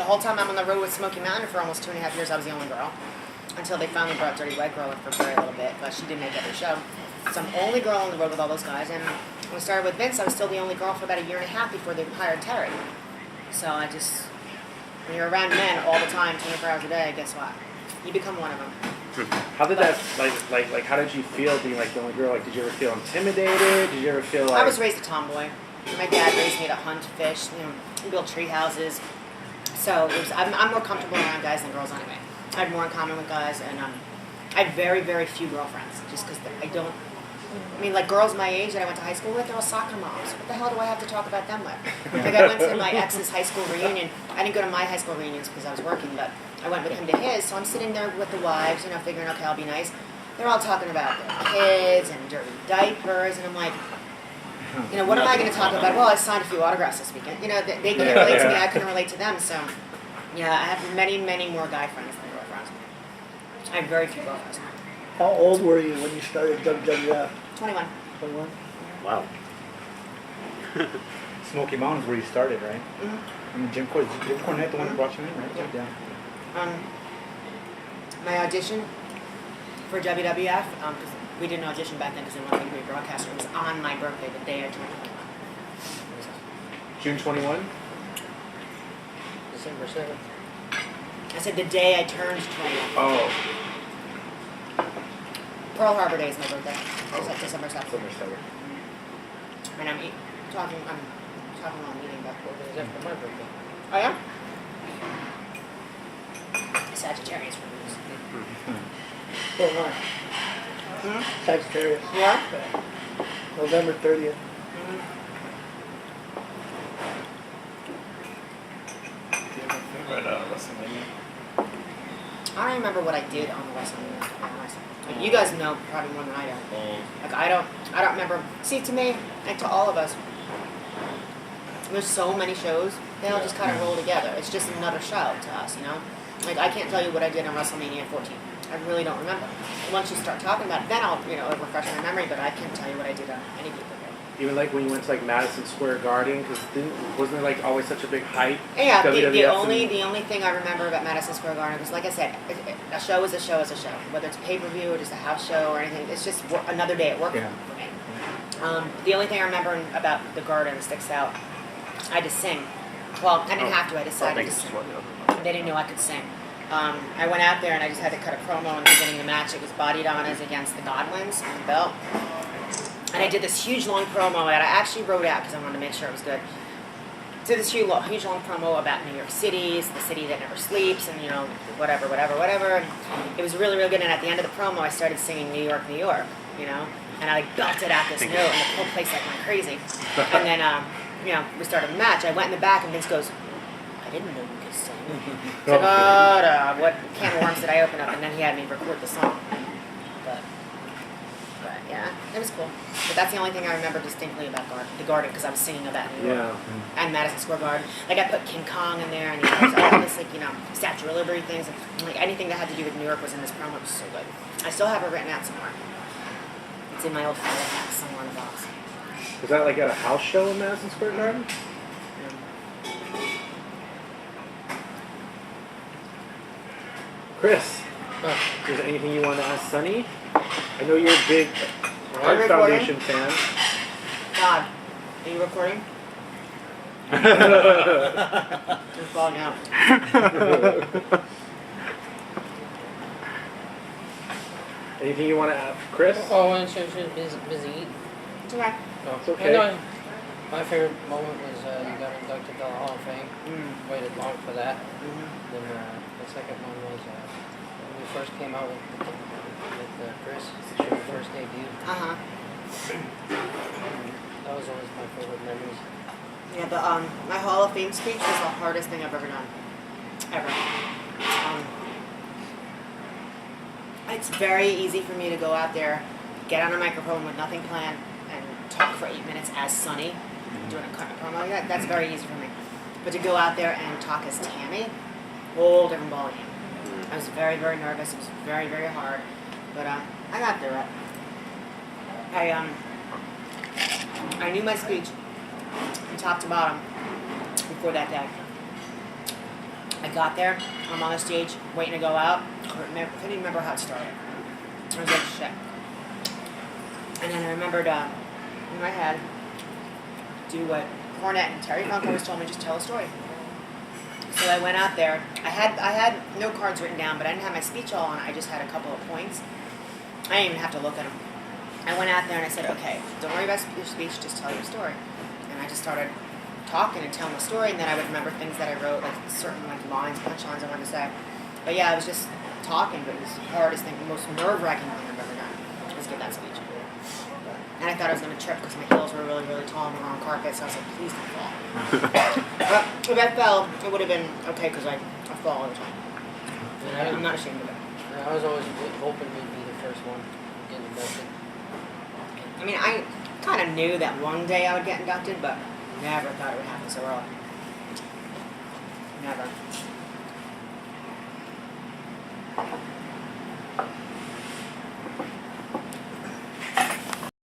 whole time I'm on the road with Smoky Mountain for almost 2.5 years, I was the only girl. Until they finally brought Dirty White Girl in for a very little bit, but she did make every show. So I'm the only girl on the road with all those guys. And when I started with Vince, I was still the only girl for about 1.5 years before they hired Terry. So when you're around men all the time, 24 hours a day, guess what? You become one of them. How did that, like, how did you feel being like the only girl? Like, did you ever feel intimidated? Did you ever feel like... I was raised a tomboy. My dad raised me to hunt, fish, build tree houses. So I'm more comfortable around guys than girls anyway. I have more in common with guys, and I have very, very few girlfriends, just because like girls my age that I went to high school with, they're all soccer moms. What the hell do I have to talk about them with? Like I went to my ex's high school reunion. I didn't go to my high school reunions because I was working, but I went with him to his, so I'm sitting there with the wives, figuring, okay, I'll be nice. They're all talking about their kids and dirty diapers, and I'm like, what am I going to talk about? Well, I signed a few autographs this weekend. They couldn't relate to me, I couldn't relate to them, so yeah, I have many, many more guy friends than girlfriends. I have very few girlfriends. How old were you when you started WWF? 21. 21? Wow. Smoky Mountain's where you started, right? Mm-hmm. I mean, Jim Cornette, the one who brought you in, right? Yeah. My audition for WWF, because we didn't audition back then because they wanted me to be a broadcaster, it was on my birthday, the day I turned 21. June 21? December 7th. I said the day I turned 21. Oh. Pearl Harbor Day is my birthday. It's like December 7th. December 7th. And I'm talking on meeting about 4 days After my birthday. Oh yeah? Sagittarius for me. Oh, no. Sagittarius. Yeah? November 30th. I don't remember what I did on the WrestleMania. Like, you guys know probably more than I do. Like I don't remember. See, to me, and to all of us, there's so many shows. They all just kind of roll together. It's just another show to us, Like I can't tell you what I did on WrestleMania 14. I really don't remember. Once you start talking about it, then I'll it'll refresh my memory. But I can't tell you what I did on any people. Even like when you went to like Madison Square Garden, because wasn't there like always such a big hype? Yeah, the only thing I remember about Madison Square Garden was, like I said, a show is a show is a show. Whether it's a pay-per-view or just a house show or anything, it's just another day at work for me. The only thing I remember about the Garden sticks out, I had to sing. Well, I didn't have to, I decided to sing. They didn't know I could sing. I went out there and I just had to cut a promo in the beginning of the match. It was Body Donnas against the Godwins on the belt. And I did this huge long promo that I actually wrote out because I wanted to make sure it was good. Did this huge long promo about New York City, the city that never sleeps, and whatever. And it was really, really good. And at the end of the promo, I started singing New York, New York, and I belted out this note, and the whole place went crazy. And then, we started the match. I went in the back, and Vince goes, "I didn't know you could sing." It's like, what can of worms did I open up? And then he had me record the song. But yeah, it was cool. But that's the only thing I remember distinctly about the Garden, because I was singing about New York and Madison Square Garden. Like I put King Kong in there, and all this Statue of Liberty things. Like anything that had to do with New York was in this promo. It was so good. I still have it written out somewhere. It's in my old file pack somewhere in the box. Was that like at a house show in Madison Square Garden? Chris, is there anything you want to ask Sonny? I know you're a big Art Foundation fan. Todd, are you recording? You're falling out. Anything you want to ask Chris? Oh, she was busy eating. It's okay. No, it's okay. My favorite moment was you got inducted to the Hall of Fame. Waited long for that. Then the second one was when we first came out with Chris. It was your first debut. That was always my favorite memories. Yeah, but my Hall of Fame speech was the hardest thing I've ever done. Ever. It's very easy for me to go out there, get on a microphone with nothing planned, and talk for 8 minutes as Sonny, doing a promo. That's very easy for me. But to go out there and talk as Tammy, whole different ballgame. I was very, very nervous. It was very, very hard. But I got through it. I knew my speech from top to bottom before that day. got there, I'm on the stage, waiting to go out. Couldn't even remember how it started. I was like, shit. And then I remembered in my head, do what Cornette and Terry Funk always told me, just tell a story. So I went out there. I had no cards written down, but I didn't have my speech all on. I just had a couple of points. I didn't even have to look at them. I went out there and I said, okay, don't worry about your speech, just tell your story. And I just started talking and telling the story, and then I would remember things that I wrote, like certain like lines, punchlines I wanted to say. But yeah, I was just talking, but it was the hardest thing, the most nerve-wracking thing I've ever done was give that speech. And I thought I was going to trip because my heels were really, really tall and we were on carpet, so I was like, please don't fall. But if I fell, it would have been okay because I fall all the time. And I'm not ashamed of it. I was always hoping we'd be the first one getting inducted. I mean, I kind of knew that one day I would get inducted, but never thought it would happen so early. Never.